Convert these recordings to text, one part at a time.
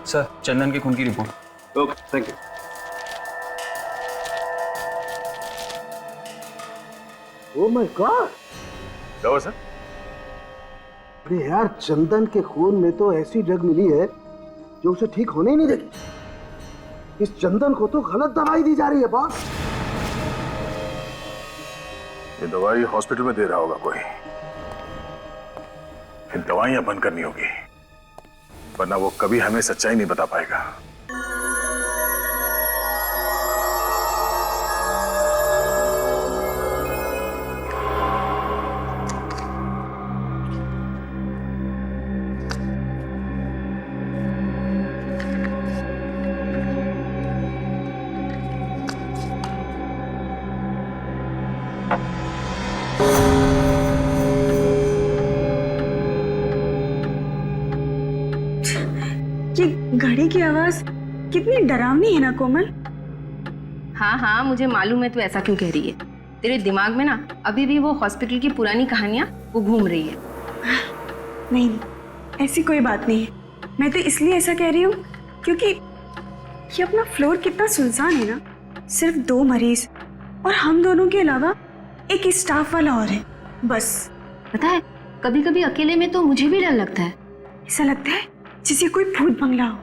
Sir, चंदन के खून की report. Okay, thank you. Oh my God! क्या हुआ सर? अरे यार, चंदन के खून में तो ऐसी ड्रग मिली है जो उसे ठीक होने ही नहीं देगी। इस चंदन को तो गलत दवाई दी जा रही है बॉस। ये दवाई हॉस्पिटल में दे रहा होगा कोई, फिर दवाइयां बंद करनी होगी, वरना वो कभी हमें सच्चाई नहीं बता पाएगा। ये घड़ी की आवाज कितनी डरावनी है ना कोमल। हाँ हाँ, मुझे मालूम है तू ऐसा क्यों कह रही है। तेरे दिमाग में ना अभी भी वो हॉस्पिटल की पुरानी कहानियां वो घूम रही है। नहीं, ऐसी कोई बात नहीं है। मैं तो इसलिए ऐसा कह रही हूँ क्योंकि ये अपना फ्लोर कितना सुनसान है ना। सिर्फ 2 मरीज और हम दोनों के अलावा एक स्टाफ वाला और है, बस। पता है, कभी कभी अकेले में तो मुझे भी डर लगता है। ऐसा लगता है जैसे कोई भूत बंगला हो।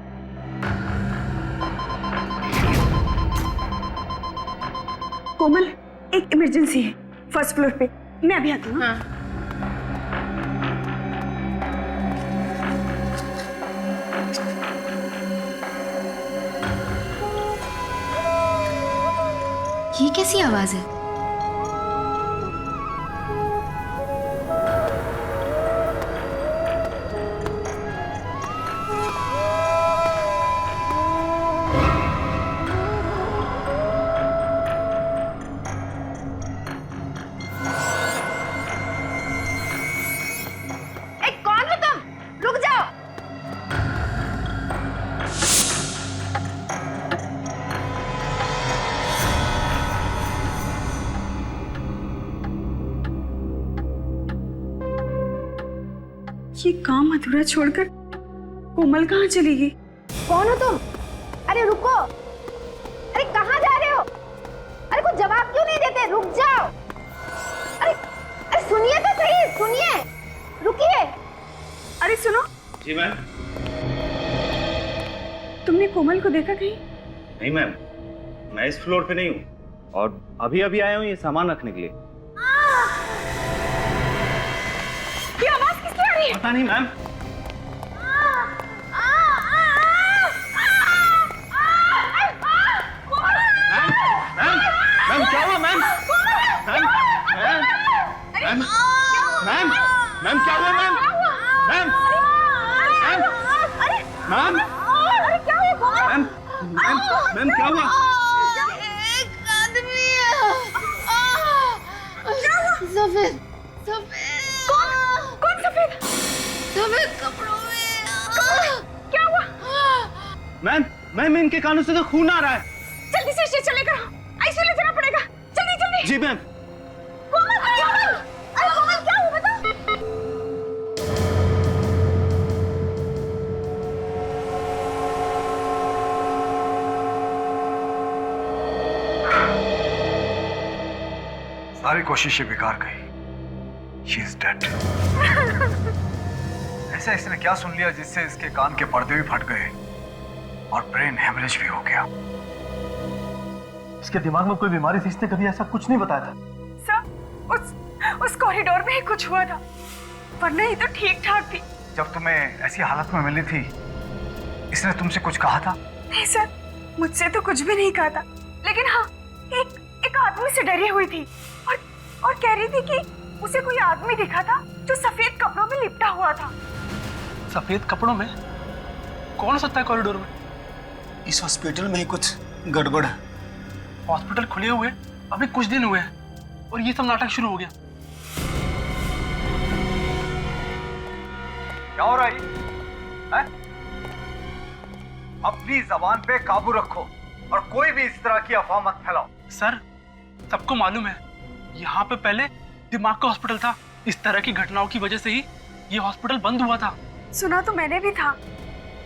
कोमल, एक इमरजेंसी है फर्स्ट फ्लोर पे। मैं अभी आती हूँ। हाँ। ये कैसी आवाज है? ये काम अधूरा छोड़कर कोमल कहाँ चली गई? कौन हो तुम? अरे रुको! अरे कहाँ जा रहे हो? अरे कुछ जवाब क्यों नहीं देते? रुक जाओ! अरे अरे सुनिए तो सही, सुनिए! रुकिए! अरे सुनो। जी मैम। तुमने कोमल को देखा कहीं? नहीं मैम, मैं इस फ्लोर पे नहीं हूँ और अभी अभी आया हूँ ये सामान रखने के लिए। ये आवाज किसकी आ रही है? पता नहीं मैम। मैम क्या हुआ मैम? मैम क्या हुआ मैम? मैम क्या हुआ? मैम क्या हुआ? एक आदमी सफेद कौन सफेद? सफेद कपड़ों में। क्या हुआ? मैम इनके कानों से तो खून आ रहा है। जल्दी से इसे चले करो, आईसीयू ले जाना पड़ेगा। जल्दी जल्दी। जी मैम। कोमल क्या हुआ बताओ? सारी कोशिशें बेकार गई। She is dead. ऐसा इसने क्या सुन लिया जिससे इसके कान के पर्दे भी फट गए और ब्रेन हेमरेज भी हो गया। इसके दिमाग में कोई बीमारी थी, इसने कभी ऐसा कुछ नहीं बताया था। सर, उस कॉरिडोर में ही कुछ हुआ था, वरना ये तो ठीक ठाक थी। जब तुम्हें ऐसी हालत में मिली थी, इसने तुमसे कुछ कहा था? नहीं सर, मुझसे तो कुछ भी नहीं कहा था, लेकिन हाँ, एक आदमी से डरी हुई थी और कह रही थी कि उसे कोई आदमी दिखा था जो सफेद कपड़ों में लिपटा हुआ था। सफेद कपड़ों में? कौन सकता है कॉरिडोर में? इस हॉस्पिटल में ही कुछ गड़बड़ है। हॉस्पिटल खुले हुए अभी कुछ दिन हुए हैं और ये सब नाटक शुरू हो गया। क्या हो रहा है? अपनी जबान पे काबू रखो और कोई भी इस तरह की अफवाह मत फैलाओ। सर, सबको मालूम है यहाँ पे पहले दिमाग का हॉस्पिटल था। इस तरह की घटनाओं की वजह से ही ये हॉस्पिटल बंद हुआ था। सुना तो मैंने भी था।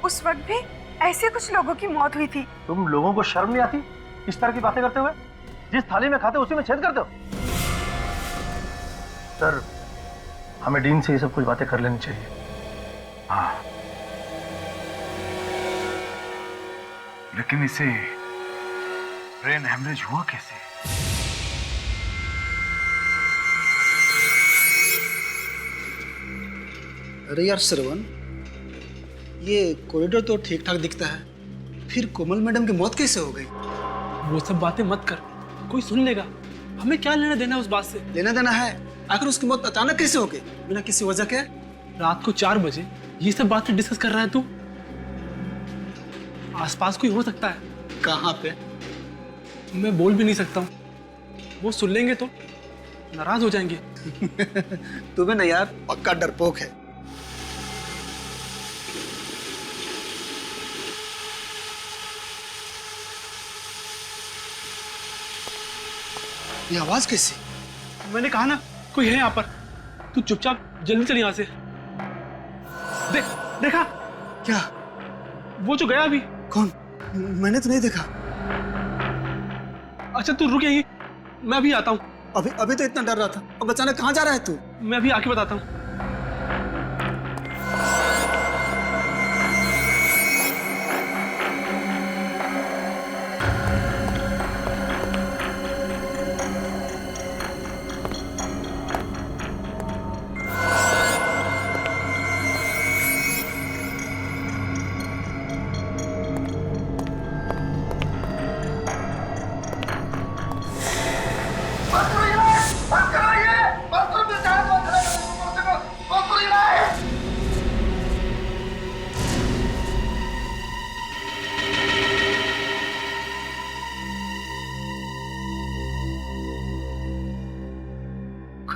उस वक्त भी ऐसे कुछ लोगों की मौत हुई थी। तुम लोगों को शर्म नहीं आती इस तरह की बातें करते हुए? जिस थाली में खाते हो उसी में छेद करते हो। सर, हमें डीन से ये सब कुछ बातें कर लेनी चाहिए। हाँ, लेकिन इसे ब्रेन हेमरेज हुआ कैसे? अरे यार श्रवण, ये कॉरिडोर तो ठीक ठाक दिखता है, फिर कोमल मैडम की मौत कैसे हो गई? वो सब बातें मत कर, कोई सुन लेगा। हमें क्या लेना देना उस बात से? लेना देना है, आखिर उसकी मौत अचानक कैसे हो गई बिना किसी वजह के? रात को 4 बजे ये सब बातें डिस्कस कर रहा है तू? आसपास कोई हो सकता है। कहाँ पे? मैं बोल भी नहीं सकता हूँ, वो सुन लेंगे तो नाराज हो जाएंगे। तुम्हें ना यार पक्का डरपोक है। ये आवाज कैसी? मैंने कहा ना कोई है यहाँ पर। तू चुपचाप जल्दी चल यहाँ से। देखा क्या? वो जो गया अभी। कौन? मैंने तो नहीं देखा। अच्छा तू रुक यहीं, मैं अभी आता हूँ। अभी तो इतना डर रहा था, अब अचानक कहाँ जा रहा है तू? मैं अभी आके बताता हूँ।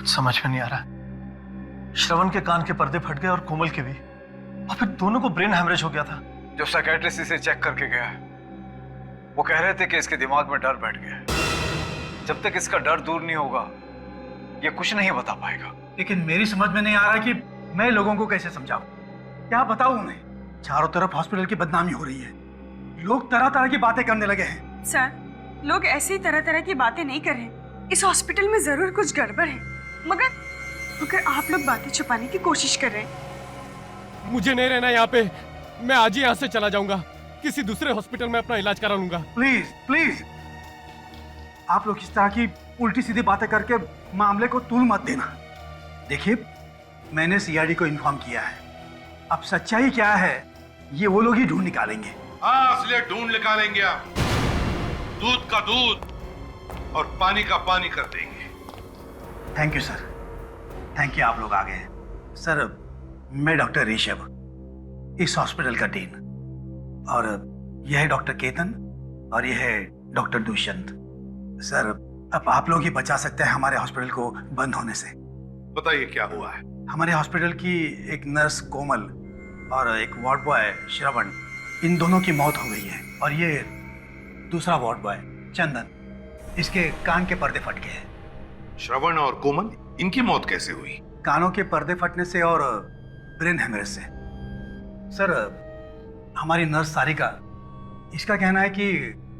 समझ में नहीं आ रहा। श्रवण के कान के पर्दे फट गए और कोमल के भी, और फिर दोनों को ब्रेन हैमरेज हो गया था। जो साइकियाट्रिस्ट इसे चेक करके गया है, वो कह रहे थे कि इसके दिमाग में डर बैठ गया है। जब तक इसका डर दूर नहीं होगा, ये कुछ नहीं बता पाएगा। लेकिन मेरी समझ में नहीं आ रहा कि मैं लोगों को कैसे समझाऊं, क्या बताऊं उन्हें? चारों तरफ हॉस्पिटल की बदनामी हो रही है, लोग तरह तरह की बातें करने लगे हैं। सर, लोग ऐसे ही तरह तरह की बातें नहीं कर रहे। इस हॉस्पिटल में जरूर कुछ गड़बड़ है, मगर आप लोग बातें छुपाने की कोशिश कर रहे हैं। मुझे नहीं रहना यहाँ पे, मैं आज ही यहाँ से चला जाऊंगा, किसी दूसरे हॉस्पिटल में अपना इलाज करा लूंगा। प्लीज प्लीज, आप लोग इस तरह की उल्टी सीधी बातें करके मामले को तूल मत देना। देखिए, मैंने सीआईडी को इन्फॉर्म किया है, अब सच्चाई क्या है ये वो लोग ही ढूंढ निकालेंगे। हाँ, इसलिए ढूंढ निकालेंगे आप। दूध का दूध और पानी का पानी कर देंगे। Thank you sir, thank you, आप लोग आ गए। सर, मैं डॉक्टर ऋषभ, इस हॉस्पिटल का डीन, और यह है डॉक्टर केतन और यह है डॉक्टर दुष्यंत। सर, अब आप लोग ही बचा सकते हैं हमारे हॉस्पिटल को बंद होने से। बताइए क्या हुआ है? हमारे हॉस्पिटल की एक नर्स कोमल और एक वार्ड बॉय श्रवण, इन दोनों की मौत हो गई है। और ये दूसरा वार्ड बॉय चंदन, इसके कान के पर्दे फट गए हैं। श्रवण और कोमल, इनकी मौत कैसे हुई? कानों के पर्दे फटने से और ब्रेन हेमरेज से। सर, हमारी नर्स सारिका, इसका कहना है कि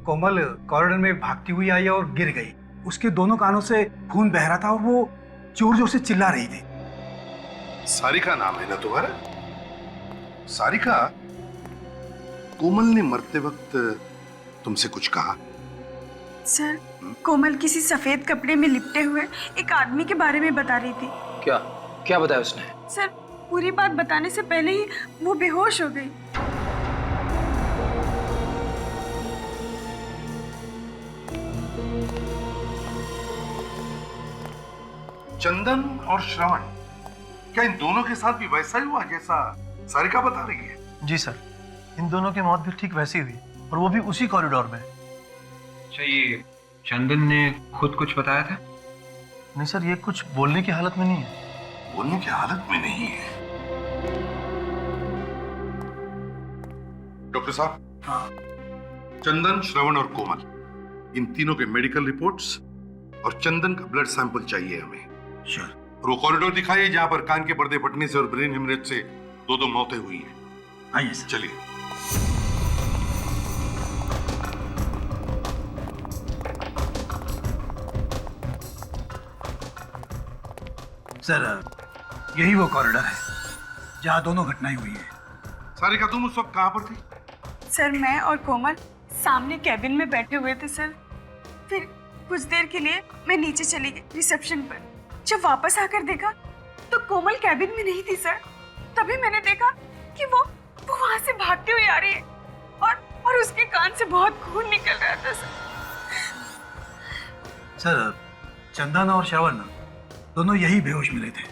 कोमल कॉरिडोर में भागती हुई आई और गिर गई। उसके दोनों कानों से खून बह रहा था और वो जोर जोर से चिल्ला रही थी। सारिका नाम है ना तुम्हारा? सारिका, कोमल ने मरते वक्त तुमसे कुछ कहा? सर, कोमल किसी सफेद कपड़े में लिपटे हुए एक आदमी के बारे में बता रही थी। क्या बताया उसने? सर, पूरी बात बताने से पहले ही वो बेहोश हो गई। चंदन और श्रवण, क्या इन दोनों के साथ भी वैसा ही हुआ जैसा सारिका बता रही है? जी सर, इन दोनों की मौत भी ठीक वैसी हुई, और वो भी उसी कॉरिडोर में। अच्छा, ये चंदन ने खुद कुछ बताया था? नहीं सर, ये कुछ बोलने की हालत में नहीं है। बोलने की हालत में नहीं है? डॉक्टर साहब। हाँ। चंदन, श्रवण और कोमल, इन तीनों के मेडिकल रिपोर्ट्स और चंदन का ब्लड सैंपल चाहिए हमें। श्योर। और वो कॉरिडोर दिखाइए जहां पर कान के पर्दे फटने से और ब्रेन हेमरेज से दो मौतें हुई हैं। आइए सर। चलिए। सर यही वो कॉरिडोर है जहाँ दोनों घटनाएं हुई है। सारिका, तुम उस वक्त कहाँ पर थी? सर मैं और कोमल सामने कैबिन में बैठे हुए थे सर। फिर कुछ देर के लिए मैं नीचे चली गई रिसेप्शन पर। जब वापस आकर देखा तो कोमल कैबिन में नहीं थी सर। तभी मैंने देखा कि वो वहां से भागती हुई आ रही है और उसके कान से बहुत खून निकल रहा था सर। सर चंदन और श्रवण दोनों यही बेहोश मिले थे।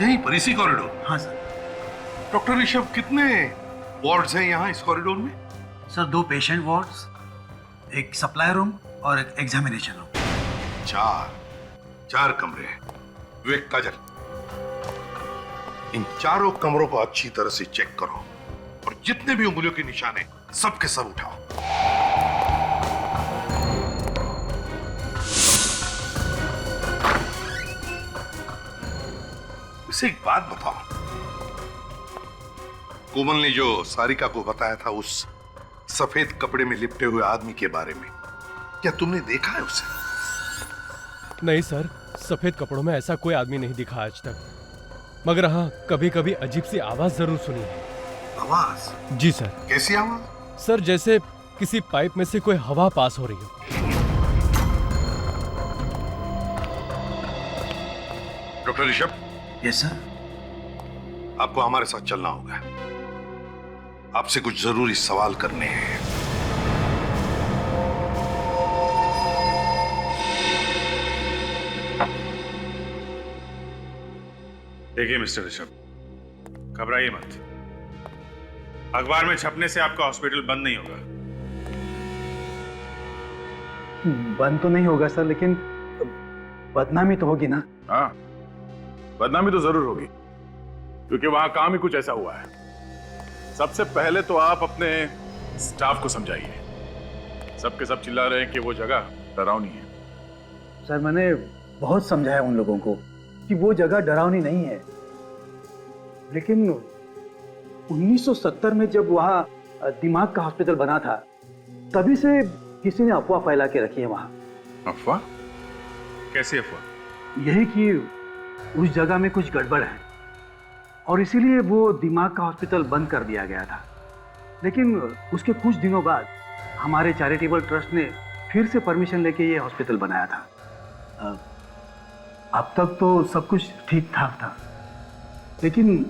यहीं पर इसी कॉरिडोर? हाँ सर। डॉक्टर ऋषभ, कितने वार्ड्स हैं यहाँ इस कॉरिडोर में? सर 2 पेशेंट वार्ड्स, एक सप्लाई रूम और एक एग्जामिनेशन रूम। 4 कमरे हैं। विवेक, काजल, इन चारों कमरों को अच्छी तरह से चेक करो और जितने भी उंगलियों के निशान हैं सबके सब उठाओ। इसे एक बात बताओ, कोमल ने जो सारिका को बताया था उस सफेद कपड़े में लिपटे हुए आदमी के बारे में, क्या तुमने देखा है उसे? नहीं सर, सफेद कपड़ों में ऐसा कोई आदमी नहीं दिखा आज तक। मगर हाँ, कभी कभी अजीब सी आवाज जरूर सुनी है। आवाज? जी सर। कैसी आवाज? सर जैसे किसी पाइप में से कोई हवा पास हो रही हो। डॉक्टर ऋषभ। Yes sir. आपको हमारे साथ चलना होगा। आपसे कुछ जरूरी सवाल करने हैं। देखिए मिस्टर ऋषभ, घबराइए मत। अखबार में छपने से आपका हॉस्पिटल बंद नहीं होगा। बंद तो नहीं होगा सर, लेकिन बदनामी तो होगी ना। हाँ, बदनामी तो जरूर होगी, क्योंकि वहां काम ही कुछ ऐसा हुआ है। सबसे पहले तो आप अपने स्टाफ को समझाइए। सबके सब चिल्ला रहे हैं कि वो जगह डरावनी है। सर मैंने बहुत समझाया उन लोगों को कि वो जगह डरावनी नहीं है, लेकिन 1970 में जब वहाँ दिमाग का हॉस्पिटल बना था, तभी से किसी ने अफवाह फैला के रखी है वहाँ। अफवाह? कैसी अफवाह? यही कि उस जगह में कुछ गड़बड़ है और इसीलिए वो दिमाग का हॉस्पिटल बंद कर दिया गया था। लेकिन उसके कुछ दिनों बाद हमारे चैरिटेबल ट्रस्ट ने फिर से परमिशन लेके ये हॉस्पिटल बनाया था। अब तक तो सब कुछ ठीक ठाक था, लेकिन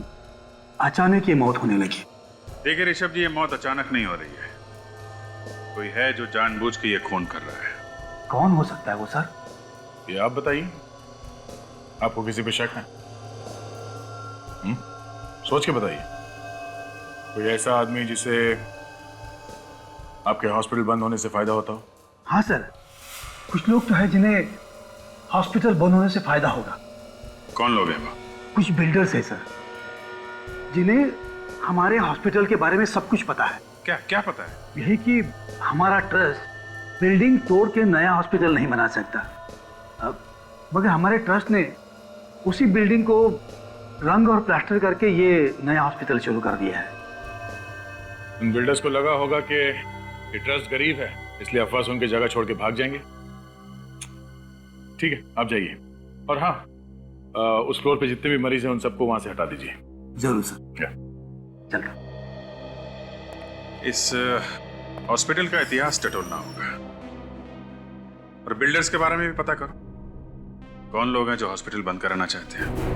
अचानक ये मौत होने लगी। देखिए ऋषभ जी, ये मौत अचानक नहीं हो रही है। कोई है जो जानबूझ के ये खून कर रहा है। कौन हो सकता है वो सर? ये आप बताइए, आपको किसी पे शक है? सोच के बताइए। कोई ऐसा आदमी जिसे आपके हॉस्पिटल बंद होने से फायदा होता हो? हाँ सर, कुछ लोग तो है जिन्हें हॉस्पिटल बंद होने से फायदा होगा। कौन लोग हैं वो? कुछ बिल्डर्स है सर, जिन्हें हमारे हॉस्पिटल के बारे में सब कुछ पता है। क्या पता है? यही कि हमारा ट्रस्ट बिल्डिंग तोड़ के नया हॉस्पिटल नहीं बना सकता, मगर हमारे ट्रस्ट ने उसी बिल्डिंग को रंग और प्लास्टर करके ये नया हॉस्पिटल शुरू कर दिया है। उन बिल्डर्स को लगा होगा कि ये ट्रस्ट गरीब है, इसलिए अफवाह सुन के जगह छोड़ के भाग जाएंगे। ठीक है, आप जाइए। और हाँ, उस फ्लोर पे जितने भी मरीज हैं उन सबको वहां से हटा दीजिए। जरूर सर। चलो। इस हॉस्पिटल का इतिहास टटोलना होगा और बिल्डर्स के बारे में भी पता करो। कौन लोग हैं जो हॉस्पिटल बंद कराना चाहते हैं?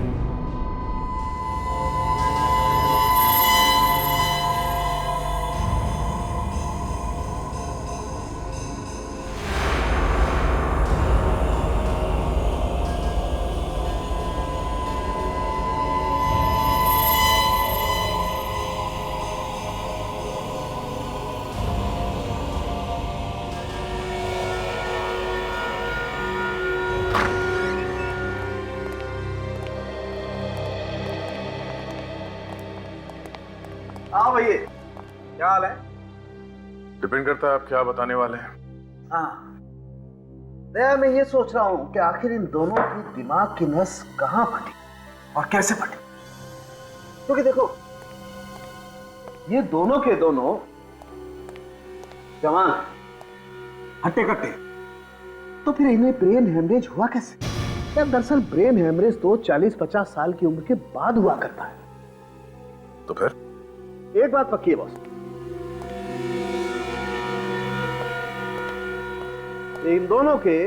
हाँ भैया, क्या हाल है? डिपेंड करता है आप क्या बताने वाले हैं। हाँ, मैं ये सोच रहा हूँ कि आखिर इन दोनों की दिमाग की नस कहाँ फटी और कैसे फटी। क्योंकि देखो, ये दोनों के दोनों जवान हट्टे कट्टे, तो फिर इन्हें ब्रेन हेमरेज हुआ कैसे? यार दरअसल ब्रेन हेमरेज तो 40-50 साल की उम्र के बाद हुआ करता है। तो फिर एक बात पक्की है बॉस, इन दोनों के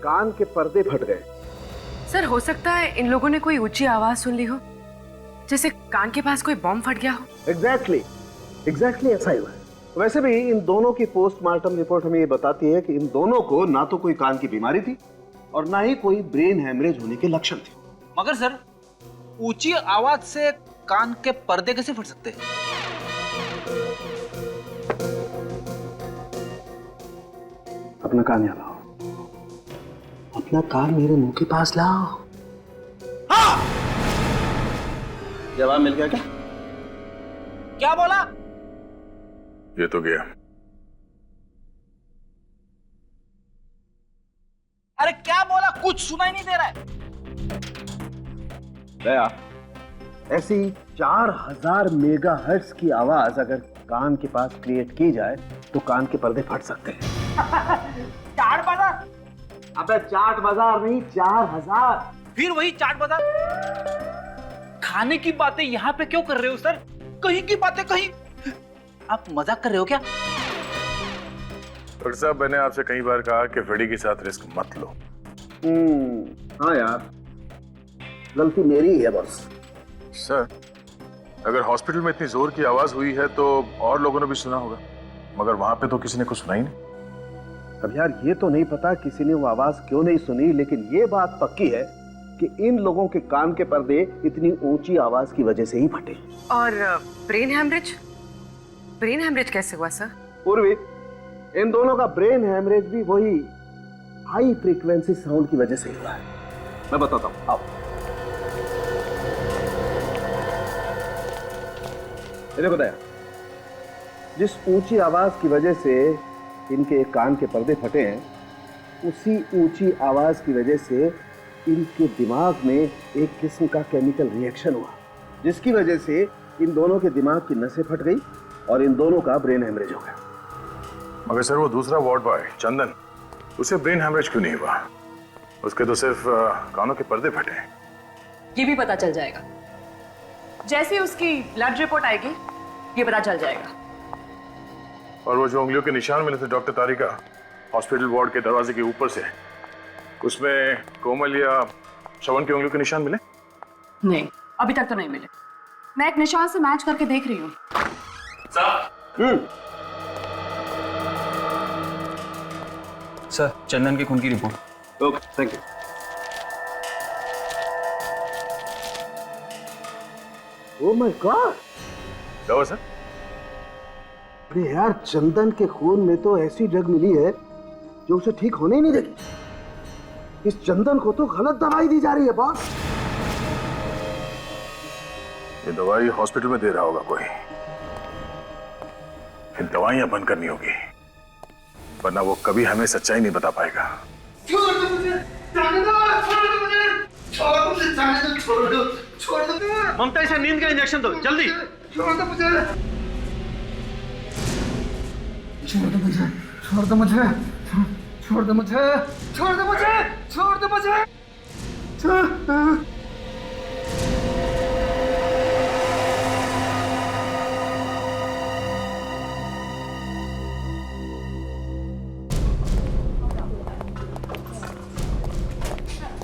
कान के पर्दे फट गए। सर हो सकता है इन लोगों ने कोई ऊंची आवाज सुन ली हो, जैसे कान के पास कोई बॉम्ब फट गया हो। एग्जैक्टली ऐसा ही हुआ है। वैसे भी इन दोनों की पोस्टमार्टम रिपोर्ट हमें ये बताती है कि इन दोनों को ना तो कोई कान की बीमारी थी और ना ही कोई ब्रेन हेमरेज होने के लक्षण थे। मगर सर ऊंची आवाज से कान के पर्दे कैसे फट सकते हैं? अपना कान यहाँ लाओ, अपना कान मेरे मुंह के पास लाओ। हाँ! जवाब मिल गया क्या? क्या बोला? ये तो गया। अरे क्या बोला? कुछ सुनाई नहीं दे रहा है। दया, ऐसी 4000 मेगाहर्ट्ज की आवाज अगर कान के पास क्रिएट की जाए तो कान के पर्दे फट सकते हैं। चाट बाजार? अबे चाट बाजार नहीं, 4000। फिर वही चाट बाजार। खाने की बातें यहाँ पे क्यों कर रहे हो सर? कहीं की बातें कहीं। आप मजाक कर रहे हो क्या? डॉक्टर साहब, मैंने आपसे कई बार कहा कि फ्रेडी के साथ रिस्क मत लो। हाँ यार, गलती मेरी ही है बस। सर, अगर हॉस्पिटल में इतनी जोर की आवाज हुई है तो और लोगों ने भी सुना होगा, मगर वहां पे तो किसी ने कुछ सुना ही नहीं। अब यार ये तो नहीं पता किसी ने वो आवाज क्यों नहीं सुनी, लेकिन ये बात पक्की है कि इन लोगों के कान के पर्दे इतनी ऊंची आवाज की वजह से ही फटे। और ब्रेन हेमरेज कैसे हुआ सर? पूर्वी, इन दोनों का ब्रेन हेमरेज भी वही हाई फ्रीक्वेंसी साउंड की वजह से हुआ है। मैं बताता हूं, आओ। देखो दया, जिस ऊंची आवाज की वजह से इनके कान के पर्दे फटे हैं, उसी ऊंची आवाज की वजह से इनके दिमाग में एक किस्म का केमिकल रिएक्शन हुआ, जिसकी वजह से इन दोनों के दिमाग की नसें फट गई और इन दोनों का ब्रेन हेमरेज हो गया। मगर सर, वो दूसरा वार्ड बॉय चंदन, उसे ब्रेन हेमरेज क्यों नहीं हुआ? उसके तो सिर्फ कानों के पर्दे फटे हैं। ये भी पता चल जाएगा, जैसे उसकी ब्लड रिपोर्ट आएगी ये पता चल जाएगा। और वो जो उंगलियों के निशान मिले थे डॉक्टर तारिका हॉस्पिटल वार्ड के दरवाजे के ऊपर से, उसमें कोमल या श्रवण की उंगलियों के निशान मिले? नहीं, अभी तक तो नहीं मिले। मैं एक निशान से मैच करके देख रही हूँ। सर, चंदन के खून की report. Okay, thank you. Oh my God, क्या हुआ सर? अरे यार, चंदन के खून में तो ऐसी ड्रग मिली है जो उसे ठीक होने ही नहीं देगी। इस चंदन को तो गलत दवाई दी जा रही है बॉस। ये दवाई हॉस्पिटल में दे रहा होगा कोई। फिर दवाइयां बंद करनी होगी, वरना वो कभी हमें सच्चाई नहीं बता पाएगा। छोड़ दो मुझे, जाने दो, छोड़ दो मुझे, छोड़ दो मुझे, जाने दो, छोड़ दो, छोड़ दो। ममता, इसे नींद का इंजेक्शन दो जल्दी। छोड़ दो मुझे, छोड़ दो मुझे, छोड़ दो मुझे, छोड़ दो मुझे, छोड़ दो मुझे, छोड़ दो मुझे,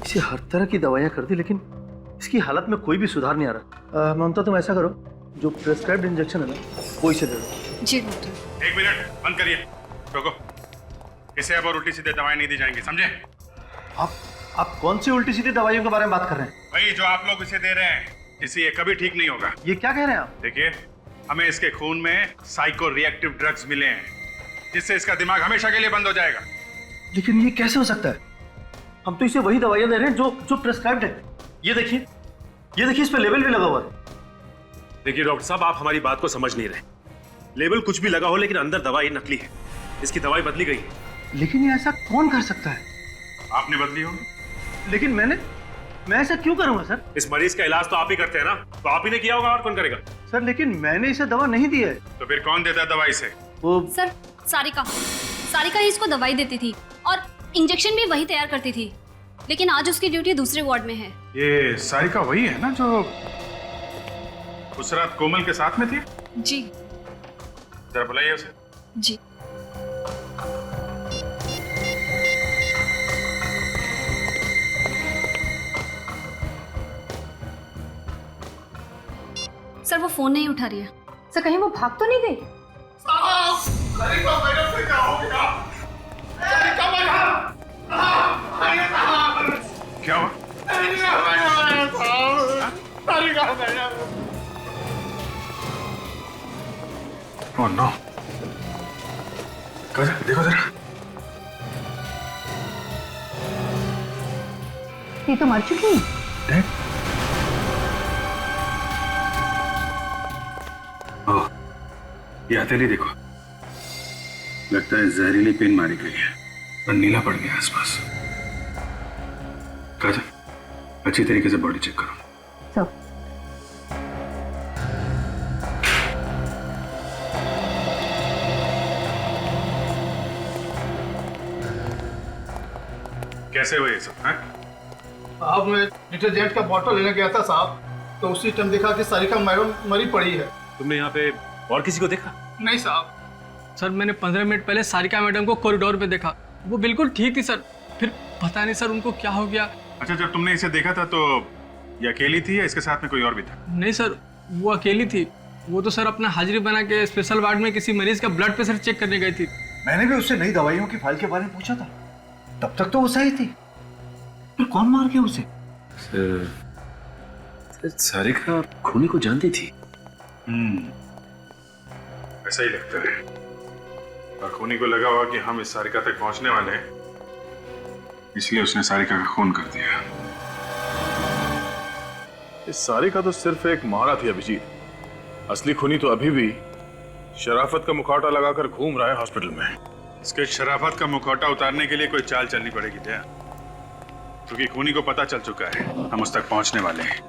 इसे हर तरह की दवाइयां कर दी, लेकिन इसकी हालत में कोई भी सुधार नहीं आ रहा। ममता, तुम ऐसा करो, जो प्रेस्क्राइब्ड इंजेक्शन है ना वो इसे दे दो। जी डॉक्टर। एक मिनट, बंद करिए, रोको। इसे अब और उल्टी सीधे दवाएं नहीं दी जाएंगी, समझे? आप कौन सी उल्टी सीधी दवाइयों के बारे में बात कर रहे हैं? वही जो आप लोग इसे दे रहे हैं, इससे ये कभी ठीक नहीं होगा। ये क्या कह रहे हैं आप? देखिए, हमें इसके खून में साइको रिएक्टिव ड्रग्स मिले हैं, जिससे इसका दिमाग हमेशा के लिए बंद हो जाएगा। लेकिन ये कैसे हो सकता है? हम तो इसे वही दवाइयां दे रहे हैं जो प्रेस्क्राइब्ड है। ये देखिए, इस पे लेबल भी लगा हुआ है। देखिए डॉक्टर साहब, आप हमारी बात को समझ नहीं रहे। लेबल कुछ भी लगा हो, लेकिन अंदर दवाई नकली है। इसकी दवाई बदली गई है। लेकिन ये ऐसा कौन कर सकता है? आपने बदली होगी। लेकिन मैं ऐसा क्यों करूंगा सर? इस मरीज का इलाज तो आप ही करते हैं ना, तो आप ही ने किया होगा, और कौन करेगा? सर, लेकिन मैंने इसे दवा नहीं दी है। तो फिर कौन देता है दवाई से? वो सर, सारिका ही इसको दवाई देती थी और इंजेक्शन भी वही तैयार करती थी। लेकिन आज उसकी ड्यूटी दूसरे वार्ड में है। ये सारिका वही है ना जो उस रात कोमल के साथ में थी? जी। जरा बुलाइए उसे। जी। सर वो फोन नहीं उठा रही है। सर कहीं वो भाग तो नहीं गई? सारिका मैडम से क्या हो गया? सारिका मैडम! क्या हुआ? सारिका मैडम! Oh no. देखो जरा। ये तो मर चुकी है। ओह, ये हथेली देखो, लगता है जहरीली पेन मारी गई है और नीला पड़ गया आसपास। काजल, अच्छी तरीके से बॉडी चेक करो। सब कैसे हुए ये सब? साहब मैं डिटर्जेंट का बॉटल लेने गया था साहब, तो उसी टाइम देखा कि सारिका मैडम मरी पड़ी है। तुमने यहाँ पे और किसी को देखा? नहीं साहब। सर मैंने 15 मिनट पहले सारिका मैडम को कॉरिडोर पे देखा, वो बिल्कुल ठीक थी सर। फिर पता नहीं सर उनको क्या हो गया। अच्छा, जब तुमने इसे देखा था तो ये अकेली थी या इसके साथ में कोई और भी था? नहीं सर, वो अकेली थी। वो तो सर अपना हाजिरी बना के स्पेशल वार्ड में किसी मरीज का ब्लड प्रेशर चेक करने गई थी। मैंने भी उससे नई दवाइयों की फाइल के बारे में पूछा था, तब तक तो वो सही थी। फिर कौन मार गया उसे? सारिका खूनी को जानती थी। ऐसा ही लगता है। और खूनी को लगा हुआ कि हम इस सारिका तक पहुंचने वाले हैं, इसलिए उसने सारिका का खून कर दिया। इस सारिका तो सिर्फ एक मोहरा थी अभिजीत। असली खूनी तो अभी भी शराफत का मुखौटा लगाकर घूम रहा है हॉस्पिटल में। इसके शराफत का मुखौटा उतारने के लिए कोई चाल चलनी पड़ेगी दया, क्योंकि खूनी को पता चल चुका है हम उस तक पहुंचने वाले हैं,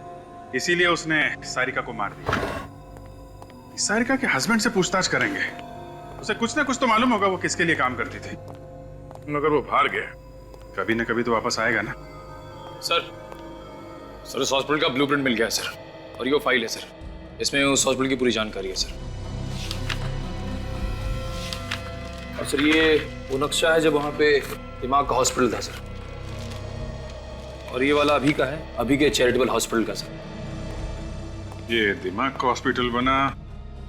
इसीलिए उसने सारिका को मार दिया। सारिका के हस्बैंड से पूछताछ करेंगे, उसे कुछ ना कुछ तो मालूम होगा वो किसके लिए काम करती थी। मगर वो भाग गया, कभी ना कभी तो वापस आएगा ना। सर उस हॉस्पिटल का ब्लूप्रिंट मिल गया है सर, और ये फाइल है सर, इसमें उस हॉस्पिटल की पूरी जानकारी है सर। और सर ये वो नक्शा है जब वहाँ पे दिमाग का हॉस्पिटल था सर, और ये वाला अभी का है, अभी के चैरिटेबल हॉस्पिटल का सर। ये दिमाग का हॉस्पिटल बना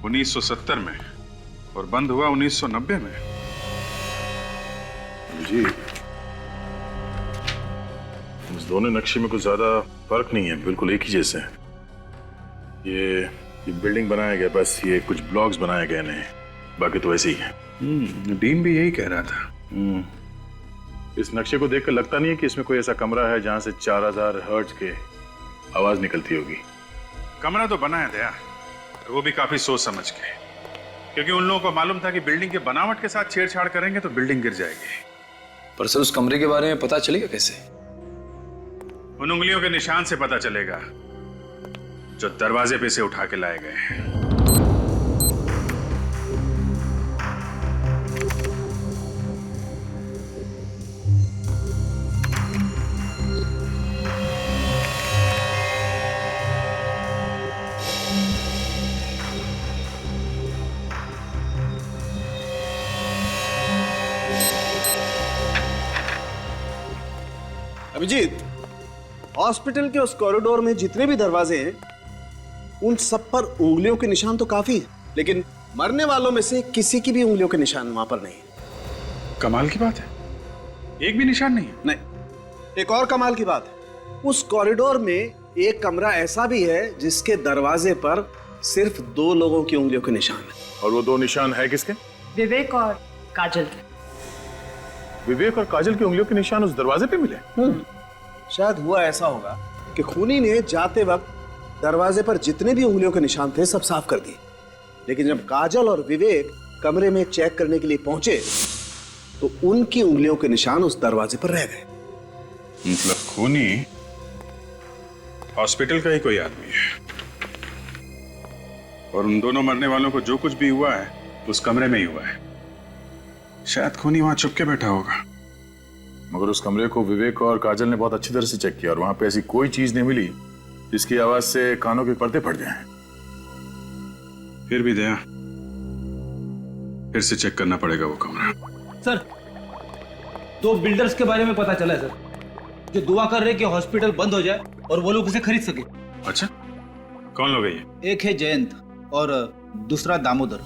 1970 में और बंद हुआ 1990 में। जी, इस दोनों नक्शे में कुछ ज्यादा फर्क नहीं है, बिल्कुल एक ही जैसे हैं। ये बिल्डिंग बनाया गया, बस ये कुछ ब्लॉक्स बनाए गए नहीं, बाकी तो ऐसे ही है। डीन भी यही कह रहा था। इस नक्शे को देखकर लगता नहीं है कि इसमें कोई ऐसा कमरा है जहां से 4000 हर्ट्ज के आवाज निकलती होगी। कमरा तो बना है दया, वो भी काफी सोच समझ के, क्योंकि उन लोगों को मालूम था कि बिल्डिंग के बनावट के साथ छेड़छाड़ करेंगे तो बिल्डिंग गिर जाएगी। पर सर उस कमरे के बारे में पता चलेगा कैसे? उन उंगलियों के निशान से पता चलेगा जो दरवाजे पे से उठा के लाए गए हैं। अभिजीत, हॉस्पिटल के उस कॉरिडोर में जितने भी दरवाजे हैं उन सब पर उंगलियों के निशान तो काफी है, लेकिन मरने वालों में से किसी की भी उंगलियों के निशान वहां पर नहीं है। कमाल की बात है, एक भी निशान नहीं है। नहीं, एक और कमाल की बात है, उस कॉरिडोर में एक कमरा ऐसा भी है जिसके दरवाजे पर सिर्फ 2 लोगों की उंगलियों के निशान है। और वो 2 निशान है किसके? विवेक और काजल के। विवेक और काजल की उंगलियों के निशान उस दरवाजे पे मिले? शायद हुआ ऐसा होगा कि खूनी ने जाते वक्त दरवाजे पर जितने भी उंगलियों के निशान थे सब साफ कर दिए, लेकिन जब काजल और विवेक कमरे में चेक करने के लिए पहुंचे तो उनकी उंगलियों के निशान उस दरवाजे पर रह गए। मतलब खूनी हॉस्पिटल का ही कोई आदमी है, और उन दोनों मरने वालों को जो कुछ भी हुआ है उस कमरे में ही हुआ है। शायद खूनी वहां छुप के बैठा होगा, मगर उस कमरे को विवेक और काजल ने बहुत अच्छी तरह से चेक किया और वहां पे ऐसी कोई चीज नहीं मिली जिसकी आवाज से कानों के पर्दे फट जाएं। फिर भी दया, फिर से चेक करना पड़ेगा वो कमरा। सर, 2 बिल्डर्स के बारे में पता चला है सर, जो दुआ कर रहे कि हॉस्पिटल बंद हो जाए और वो लोग उसे खरीद सके। अच्छा, कौन लोग हैं ये? एक है जयंत और दूसरा दामोदर।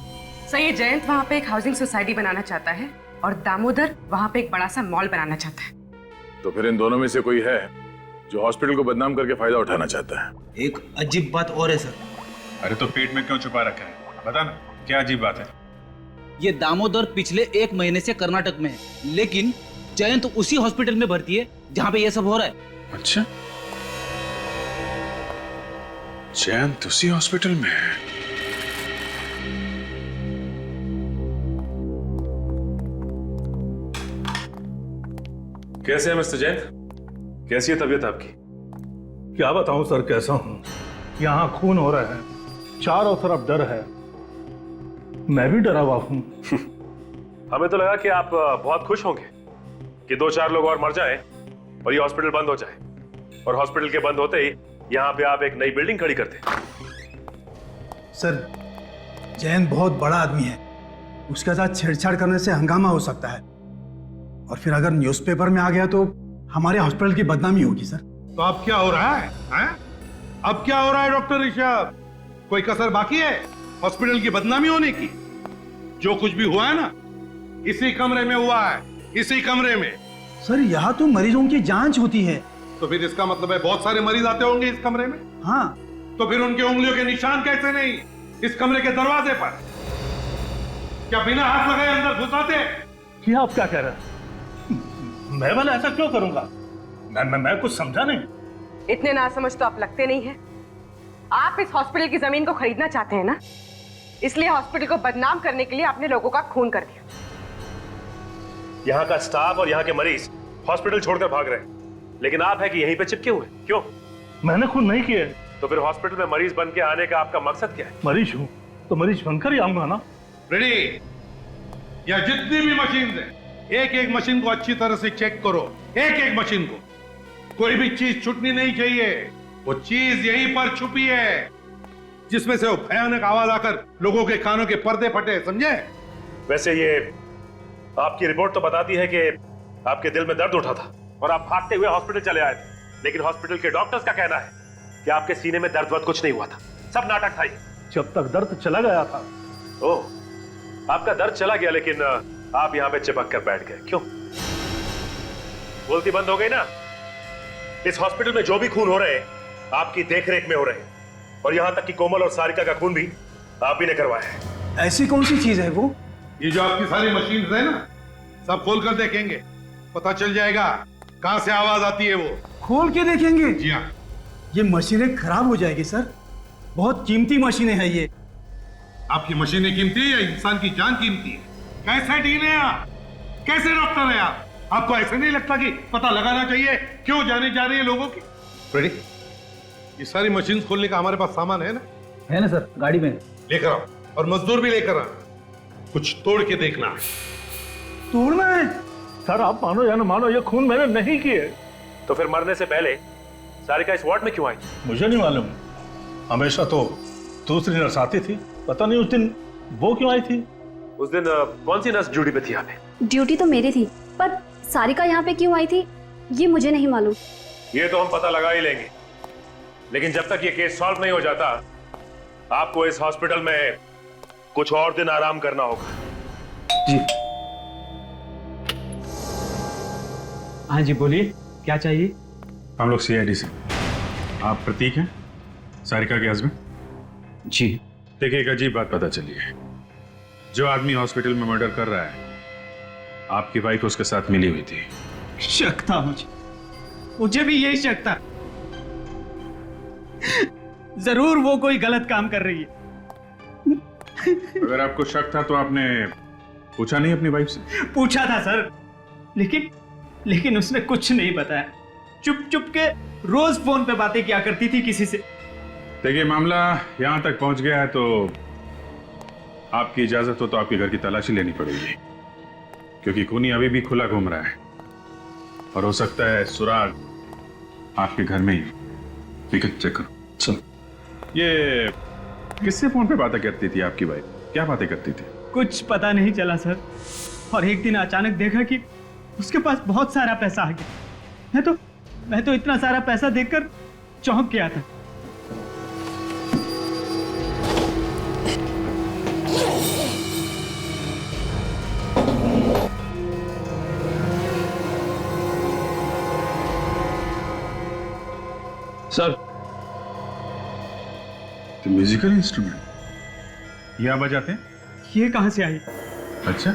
सर, ये जयंत वहाँ पे एक हाउसिंग सोसाइटी बनाना चाहता है और दामोदर वहाँ पे एक बड़ा सा मॉल बनाना चाहता है। तो फिर इन दोनों में से कोई है जो हॉस्पिटल को बदनाम करके फायदा उठाना चाहता है। एक अजीब बात और है सर। अरे तो पेट में क्यों छुपा रखा है? बता ना, क्या अजीब बात है? ये दामोदर पिछले 1 महीने से कर्नाटक में है, लेकिन जयंत उसी हॉस्पिटल में भर्ती है जहाँ पे ये सब हो रहा है। अच्छा, जयंत उसी हॉस्पिटल में है। कैसे है मिस्टर जैन? कैसी है तबीयत आपकी? क्या बताऊं सर, कैसा हूं। यहाँ खून हो रहा है, चारों तरफ डर है, मैं भी डरा हुआ हूं। हमें तो लगा कि आप बहुत खुश होंगे कि 2-4 लोग और मर जाएं और ये हॉस्पिटल बंद हो जाए, और हॉस्पिटल के बंद होते ही यहाँ पे आप एक नई बिल्डिंग खड़ी करते। सर, जयंत बहुत बड़ा आदमी है, उसके साथ छेड़छाड़ करने से हंगामा हो सकता है, और फिर अगर न्यूज़पेपर में आ गया तो हमारे हॉस्पिटल की बदनामी होगी सर। तो अब क्या हो रहा है, हैं? अब क्या हो रहा है डॉक्टर ऋषभ? कोई कसर बाकी है हॉस्पिटल की बदनामी होने की? जो कुछ भी हुआ है ना, इसी कमरे में हुआ है, इसी कमरे में। सर, यहाँ तो मरीजों की जांच होती है। तो फिर इसका मतलब है बहुत सारे मरीज आते होंगे इस कमरे में। हाँ। तो फिर उनके उंगलियों के निशान कैसे नहीं इस कमरे के दरवाजे पर? क्या बिना हाथ लगाए अंदर घुस आते? क्या आप क्या कह रहे हैं? मैं भला ऐसा क्यों करूंगा? मैं कुछ समझा नहीं। इतने नासमझ तो आप लगते नहीं हैं। आप इस हॉस्पिटल की जमीन को खरीदना चाहते हैं ना, इसलिए हॉस्पिटल को बदनाम करने के लिए आपने लोगों का खून कर दिया। यहाँ का स्टाफ और यहाँ के मरीज हॉस्पिटल छोड़कर भाग रहे हैं, लेकिन आप है कि यहीं पे चिपके हुए। क्यों? मैंने खून नहीं किए। तो फिर हॉस्पिटल में मरीज बन के आने का आपका मकसद क्या है? मरीज हूँ तो मरीज बनकर ही आऊंगा ना। रेडी? या जितनी भी मशीन है, एक एक मशीन को अच्छी तरह से चेक करो, एक एक मशीन को। कोई भी चीज छूटनी नहीं चाहिए। वो चीज यहीं पर छुपी है जिसमें से वो भयानक आवाज आकर लोगों के कानों के पर्दे फटे, समझे? वैसे ये आपकी रिपोर्ट तो बताती है कि आपके दिल में दर्द उठा था और आप भागते हुए हॉस्पिटल चले आए थे, लेकिन हॉस्पिटल के डॉक्टर्स का कहना है कि आपके सीने में दर्द कुछ नहीं हुआ था, सब नाटक था ये। जब तक दर्द चला गया था। ओह, आपका दर्द चला गया, लेकिन आप यहाँ पे चिपक कर बैठ गए। क्यों? बोलती बंद हो गई ना? इस हॉस्पिटल में जो भी खून हो रहे हैं आपकी देखरेख में हो रहे हैं, और यहाँ तक कि कोमल और सारिका का खून भी आप ही ने करवाया है। ऐसी कौन सी चीज है वो? ये जो आपकी सारी मशीन है ना, सब खोल कर देखेंगे, पता चल जाएगा कहां से आवाज आती है। वो खोल के देखेंगे? जी हाँ। ये मशीनें खराब हो जाएगी सर, बहुत कीमती मशीनें हैं ये। आपकी मशीनें कीमती है या इंसान की जान कीमती है? कैसे डील है आप? कैसे डॉक्टर है आप? आपको ऐसे नहीं लगता कि पता लगाना चाहिए क्यों जाने जा रही है लोगों की? रेडी? ये सारी मशीन खोलने का हमारे पास सामान है ना? है ना सर, गाड़ी में लेकर आओ, और मजदूर भी लेकर आओ। कुछ तोड़ के देखना। तोड़ना है? सर, आप मानो या न मानो, ये खून मैंने नहीं किए। तो फिर मरने से पहले सारिका इस वार्ड में क्यों आई? मुझे नहीं मालूम। हमेशा तो दूसरी नर्स आती थी, पता नहीं उस दिन वो क्यों आई थी। उस दिन कौन सी नर्स ड्यूटी पे थी यहाँ पे? ड्यूटी तो मेरी थी, पर सारिका यहाँ पे क्यों आई थी ये मुझे नहीं मालूम। ये तो हम पता लगा ही लेंगे, लेकिन जब तक ये केस सॉल्व नहीं हो जाता आपको इस हॉस्पिटल में कुछ और दिन आराम करना होगा। जी। हाँ जी, बोलिए, क्या चाहिए? हम लोग CID से। आप प्रतीक हैं, सारिका के हस्बैंड? जी। देखिए, एक अजीब बात पता चली है। जो आदमी हॉस्पिटल में मर्डर कर रहा है, आपकी वाइफ उसके साथ मिली हुई थी। शक था मुझे भी यही शक था। जरूर वो कोई गलत काम कर रही है। अगर आपको शक था तो आपने पूछा नहीं अपनी वाइफ से? पूछा था सर, लेकिन उसने कुछ नहीं बताया। चुप चुप के रोज फोन पे बातें किया करती थी किसी से। देखिए, मामला यहां तक पहुंच गया है तो आपकी इजाजत हो तो आपके घर की तलाशी लेनी पड़ेगी, क्योंकि खूनी अभी भी खुला घूम रहा है। और हो सकता है सुराग आपके घर में ही। ठीक है, चेक करो। चल। ये किससे फोन पे बातें करती थी आपकी वाइफ? क्या बातें करती थी? कुछ पता नहीं चला सर, और एक दिन अचानक देखा कि उसके पास बहुत सारा पैसा आ गया। मैं तो इतना सारा पैसा देखकर चौंक गया था। सर, तो म्यूजिकल इंस्ट्रूमेंट ये आप बजाते हैं? ये कहां से आई? अच्छा,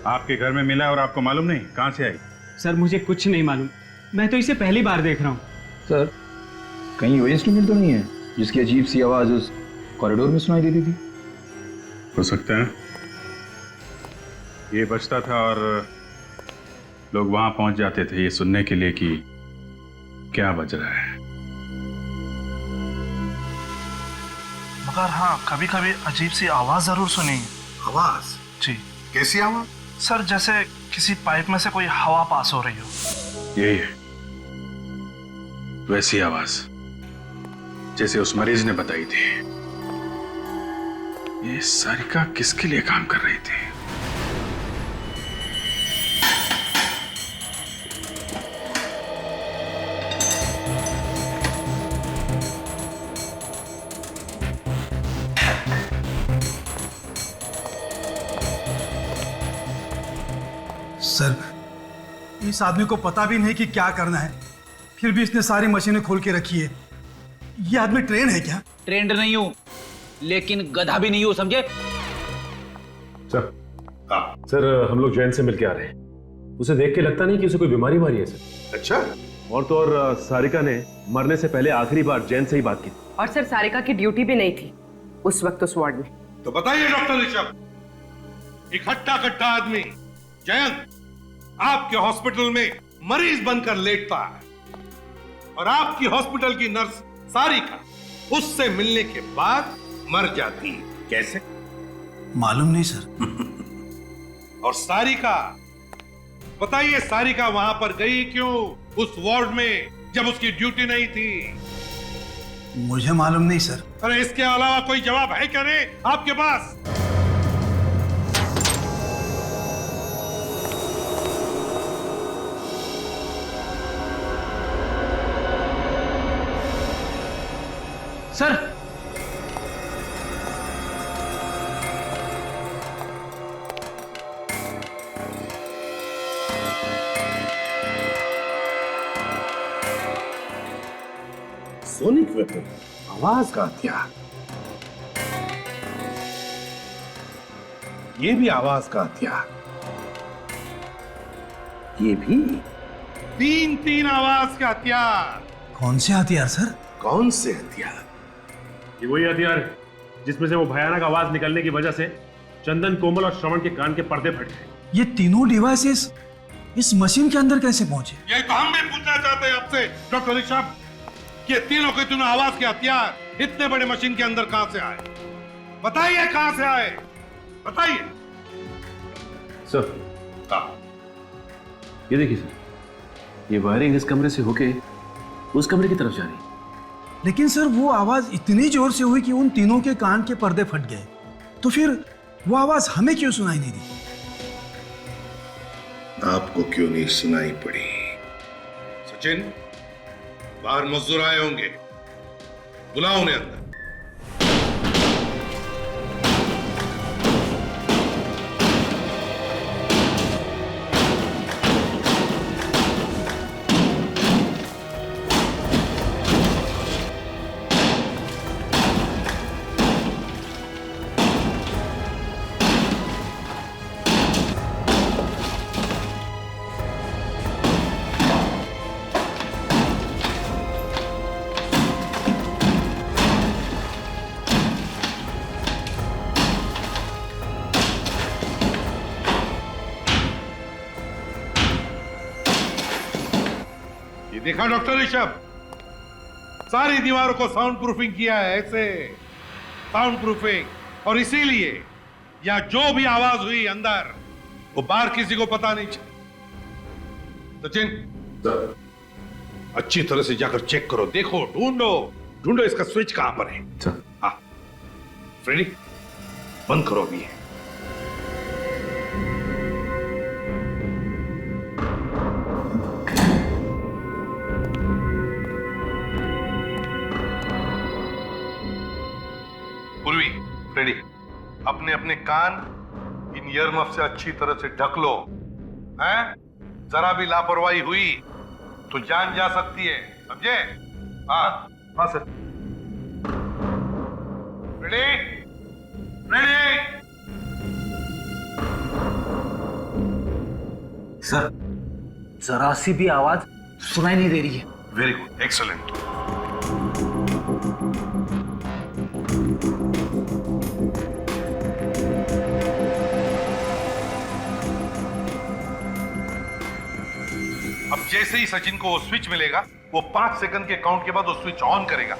आपके घर में मिला और आपको मालूम नहीं? कहां से आई? सर मुझे कुछ नहीं मालूम, मैं तो इसे पहली बार देख रहा हूँ। सर, कहीं वही इंस्ट्रूमेंट तो नहीं है जिसकी अजीब सी आवाज उस कॉरिडोर में सुनाई देती थी? हो सकता है ये बजता था और लोग वहां पहुंच जाते थे ये सुनने के लिए कि क्या बज रहा है। मगर हाँ, कभी कभी अजीब सी आवाज जरूर सुनी। आवाज? जी। कैसी आवाज? सर जैसे किसी पाइप में से कोई हवा पास हो रही हो। यही है, वैसी आवाज जैसे उस मरीज ने बताई थी। ये सारिका किसके लिए काम कर रही थी? सर, इस आदमी को पता भी नहीं कि क्या करना है, फिर भी इसने सारी मशीनें खोल के रखी है। ये आदमी ट्रेन है क्या? ट्रेंड नहीं हूं, लेकिन गधा भी नहीं हूं, समझे? सर, हम लोग जैन से मिलके आ रहे हैं। उसे देख के लगता नहीं कि उसे कोई बीमारी मारी है सर। अच्छा। और तो और सारिका ने मरने से पहले आखिरी बार जैन से ही बात की। और सर, सारिका की ड्यूटी भी नहीं थी उस वक्त उस वार्ड में। तो बताइए डॉक्टर ऋषभ, इकट्ठा कट्ठा आदमी जयंत आपके हॉस्पिटल में मरीज बनकर लेटता है और आपकी हॉस्पिटल की नर्स सारिका उससे मिलने के बाद मर जाती है। कैसे? मालूम नहीं सर। और सारिका, बताइए सारिका वहां पर गई क्यों उस वार्ड में जब उसकी ड्यूटी नहीं थी? मुझे मालूम नहीं सर। अरे इसके अलावा कोई जवाब है क्या रे आपके पास? सर, सोनिक वेपन, आवाज का हथियार। ये भी आवाज का हथियार, ये भी तीन आवाज का हथियार। कौन से हथियार सर? कौन से हथियार? ये वही हथियार है जिसमें से वो भयानक आवाज निकलने की वजह से चंदन, कोमल और श्रवण के कान के पर्दे फट गए। ये तीनों डिवाइसेस इस मशीन के अंदर कैसे पहुंचे? यही तो हम भी पूछना चाहते हैं आपसे डॉक्टर ऋषभ, कि तीनों के तीनों आवाज के हथियार इतने बड़े मशीन के अंदर कहां से आए? बताइए कहां से आए, बताइए। सर, ये देखिए सर, ये वायरिंग इस कमरे से होके उस कमरे की तरफ जा रही है। लेकिन सर वो आवाज इतनी जोर से हुई कि उन तीनों के कान के पर्दे फट गए, तो फिर वो आवाज हमें क्यों सुनाई नहीं दी? आपको क्यों नहीं सुनाई पड़ी? सचिन, बाहर मजदूर आए होंगे, बुलाओ उन्हें अंदर। देखा डॉक्टर ऋषभ, सारी दीवारों को साउंड प्रूफिंग किया है, ऐसे साउंड प्रूफिंग, और इसीलिए या जो भी आवाज हुई अंदर वो बाहर किसी को पता नहीं चला। सचिन सर, अच्छी तरह से जाकर चेक करो, देखो, ढूंढो ढूंढो इसका स्विच कहां पर है। सर हाँ, फ्रेडी बंद करो अभी। पूर्वी, फ्रेडी, अपने अपने कान इन ईयरमफ से अच्छी तरह से ढक लो, हैं? जरा भी लापरवाही हुई तो जान जा सकती है, समझे? हाँ हाँ सर। Ready ready. सर, जरा सी भी आवाज सुनाई नहीं दे रही है। Very good, excellent. अब जैसे ही सचिन को वो स्विच मिलेगा, वो 5 सेकंड के काउंट के बाद वो स्विच ऑन करेगा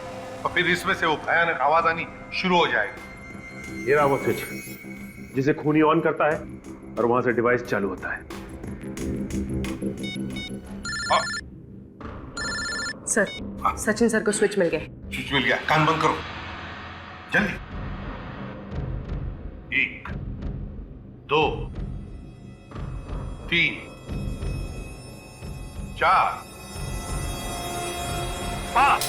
और फिर इसमें से वो भयानक आवाज आनी शुरू हो जाएगी। ये रहा वो स्विच जिसे खूनी ऑन करता है और वहां से डिवाइस चालू होता है। सर, सचिन सर को स्विच मिल गया। स्विच मिल गया, कान बंद करो जल्दी। 1 2 3 4 5।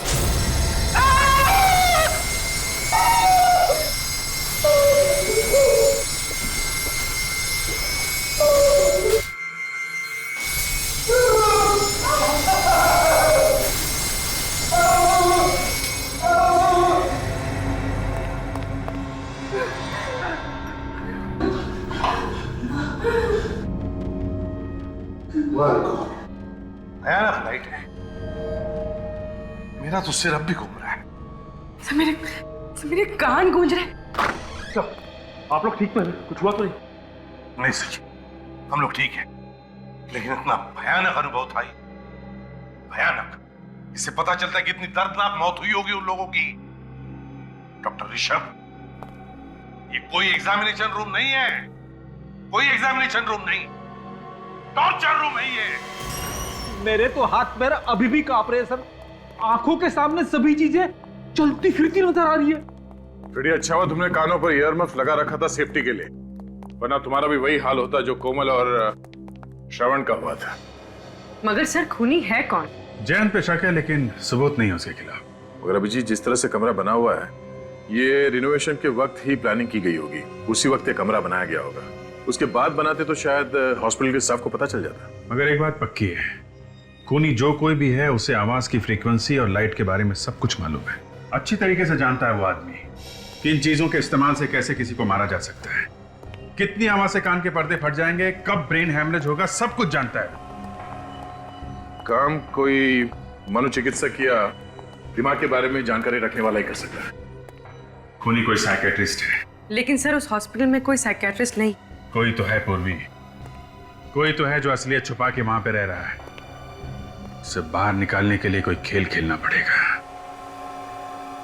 भयानक लाइट है, मेरा तो सिर अब भी घूम रहा है। सर मेरे कान गूंज रहे हैं। आप लोग ठीक तो हैं? कुछ हुआ तो नहीं? नहीं सचिन, हम लोग ठीक हैं, लेकिन इतना भयानक अनुभव था ये, भयानक। इससे पता चलता है कि इतनी दर्दनाक मौत हुई होगी उन लोगों की। डॉक्टर ऋषभ, ये कोई एग्जामिनेशन रूम नहीं है, कोई एग्जामिनेशन रूम नहीं, टॉर्चर रूम है ये। मेरे तो हाथ पैर अभी भी कांप रहे हैं सर। आंखों के सामने सभी चीजें चलती फिरती नजर आ रही है। फ्रेडी, अच्छा हुआ तुमने कानों पर ईयरमफ लगा रखा था सेफ्टी के लिए, वरना तुम्हारा भी वही हाल होता जो कोमल और श्रवण का हुआ था। मगर सर, खूनी है कौन? जयंत पे शक है, लेकिन सबूत नहीं है उसके खिलाफ। मगर अभिजीत, जिस तरह से कमरा बना हुआ है, ये रिनोवेशन के वक्त ही प्लानिंग की गई होगी। उसी वक्त ये कमरा बनाया गया होगा, उसके बाद बनाते तो शायद हॉस्पिटल के स्टाफ को पता चल जाता। मगर एक बात पक्की है, खूनी जो कोई भी है उसे आवाज की फ्रीक्वेंसी और लाइट के बारे में सब कुछ मालूम है। अच्छी तरीके से जानता है वो आदमी कि इन चीजों के इस्तेमाल से कैसे किसी को मारा जा सकता है, कितनी आवाज से कान के पर्दे फट जाएंगे, कब ब्रेन हैमरेज होगा, सब कुछ जानता है। काम कोई मनोचिकित्सक या दिमाग के बारे में जानकारी रखने वाला ही कर सकता है। खूनी कोई साइकेट्रिस्ट है। लेकिन सर, उस हॉस्पिटल में कोई साइकियाट्रिस्ट नहीं। कोई तो है पूर्वी, कोई तो है जो असलियत छुपा के वहां पे रह रहा है। उसे बाहर निकालने के लिए कोई खेल खेलना पड़ेगा,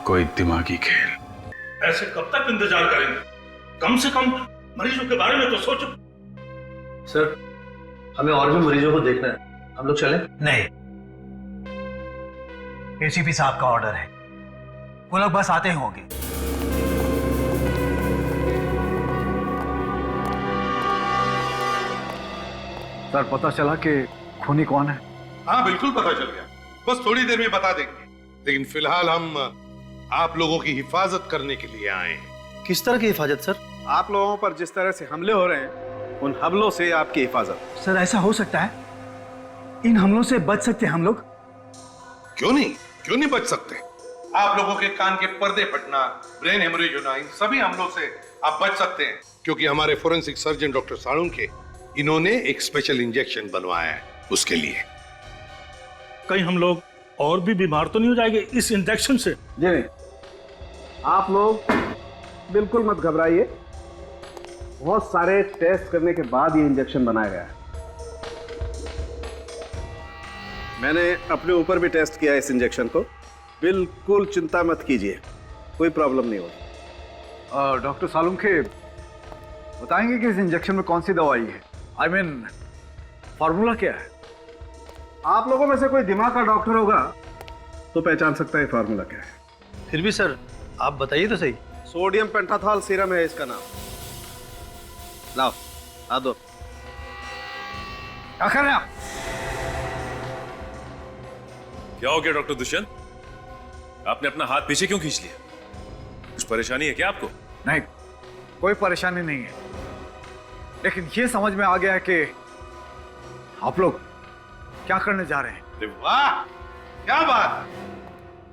कोई दिमागी खेल। ऐसे कब तक इंतजार करेंगे? कम से कम मरीजों के बारे में तो सोचो। सर, हमें और भी मरीजों को देखना है, हम लोग चलें? नहीं, एसीपी साहब का ऑर्डर है, वो लोग बस आते ही होंगे। सर, पता चला कि खूनी कौन है? हाँ बिल्कुल पता चल गया, बस थोड़ी देर में बता देंगे। लेकिन फिलहाल हम आप लोगों की हिफाजत करने के लिए आए हैं। किस तरह की हिफाजत सर? आप लोगों पर जिस तरह से हमले हो रहे हैं, उन हमलों से आपकी हिफाजत। सर, ऐसा हो सकता है? इन हमलों से बच सकते हैं हम लोग? क्यों नहीं बच सकते? आप लोगों के कान के पर्दे फटना, ब्रेन हेमरेज होना, इन सभी हमलों से आप बच सकते हैं, क्योंकि हमारे फोरेंसिक सर्जन डॉक्टर साळुंखे, इन्होंने एक स्पेशल इंजेक्शन बनवाया है उसके लिए। कहीं हम लोग और भी बीमार तो नहीं हो जाएंगे इस इंजेक्शन से? जी नहीं, आप लोग बिल्कुल मत घबराइए, बहुत सारे टेस्ट करने के बाद ये इंजेक्शन बनाया गया है। मैंने अपने ऊपर भी टेस्ट किया इस इंजेक्शन को, बिल्कुल चिंता मत कीजिए, कोई प्रॉब्लम नहीं होगी। डॉक्टर साळुंखे, बताएंगे कि इस इंजेक्शन में कौन सी दवाई है? I mean, फॉर्मूला क्या है? आप लोगों में से कोई दिमाग का डॉक्टर होगा तो पहचान सकता है फार्मूला क्या है। फिर भी सर आप बताइए तो सही। सोडियम पेंटाथॉल सीरम है इसका नाम। लाओ आ दो। क्या कर रहे हैं आप? क्या हो गया डॉक्टर दुष्यंत? आपने अपना हाथ पीछे क्यों खींच लिया? कुछ परेशानी है क्या आपको? नहीं, कोई परेशानी नहीं है, लेकिन ये समझ में आ गया है कि आप लोग क्या करने जा रहे हैं। अरे वाह, क्या बात,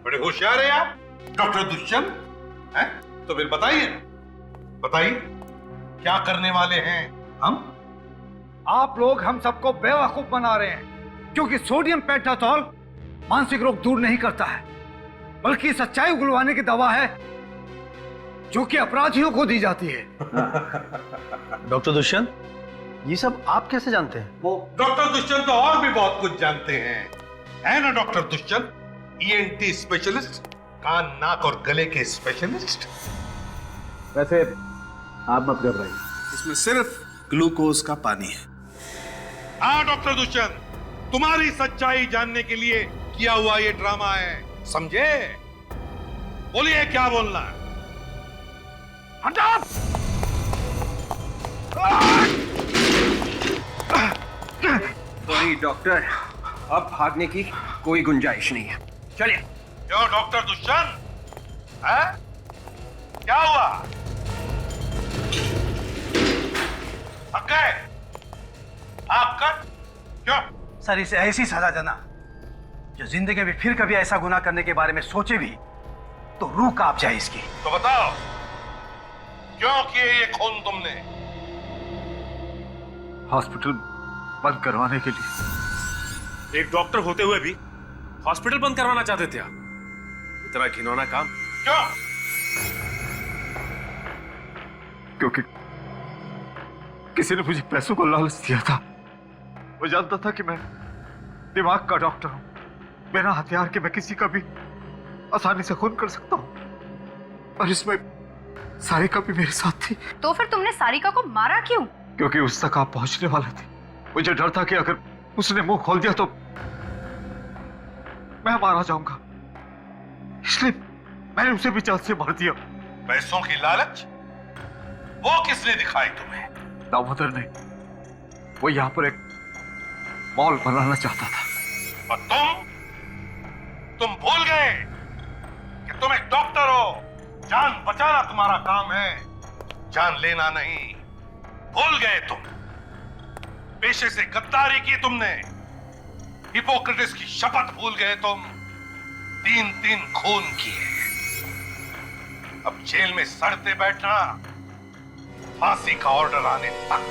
बड़े होशियार हैं आप डॉक्टर दुष्यंत। हैं? तो फिर बताइए, बताइए क्या करने वाले हैं हम? आप लोग हम सबको बेवकूफ बना रहे हैं, क्योंकि सोडियम पेंटाथॉल मानसिक रोग दूर नहीं करता है, बल्कि सच्चाई उगलवाने की दवा है जो कि अपराधियों को दी जाती है। डॉक्टर दुष्यंत, ये सब आप कैसे जानते हैं? डॉक्टर दुष्यंत तो और भी बहुत कुछ जानते हैं, है ना डॉक्टर दुष्यंत? ईएनटी स्पेशलिस्ट, कान नाक और गले के स्पेशलिस्ट। वैसे आप मत घबराइए, इसमें सिर्फ ग्लूकोज का पानी है। हाँ डॉक्टर दुष्यंत, तुम्हारी सच्चाई जानने के लिए किया हुआ ये ड्रामा है, समझे? बोलिए क्या बोलना है? हटाओ! सॉरी डॉक्टर, अब भागने की कोई गुंजाइश नहीं है, चलिए। क्यों डॉक्टर दुष्यंत, है? क्या हुआ? थक गए? आप कर? क्यों? सर इसे ऐसी सजा देना जो जिंदगी में फिर कभी ऐसा गुनाह करने के बारे में सोचे भी तो रूह कांप जाए इसकी। तो बताओ क्यों किए ये खून तुमने? हॉस्पिटल बंद करवाने के लिए। एक डॉक्टर होते हुए भी हॉस्पिटल बंद करवाना चाहते थे आप? इतना घिनौना काम क्यों? क्योंकि किसी ने मुझे पैसों को लालच दिया था। वो जानता था कि मैं दिमाग का डॉक्टर हूं, बिना हथियार के मैं किसी का भी आसानी से खून कर सकता हूं, और इसमें सारिका भी मेरे साथ थी। तो फिर तुमने सारिका को मारा क्यों? क्योंकि उस तक आप पहुंचने वाले थे। मुझे डर था कि अगर उसने मुंह खोल दिया तो मैं मारा जाऊंगा, इसलिए मैंने उसे भी जान से मार दिया। पैसों की लालच वो किसने दिखाई तुम्हें? दामोदर ने। वो यहां पर एक मॉल बनाना चाहता था। और तुम भूल गए कि तुम एक डॉक्टर हो, जान बचाना तुम्हारा काम है, जान लेना नहीं। भूल गए तुम, पेशे से गद्दारी की तुमने, हिपोक्रेटिस की शपथ भूल गए तुम, 3-3 खून किए। अब जेल में सड़ते बैठना, फांसी का ऑर्डर आने तक।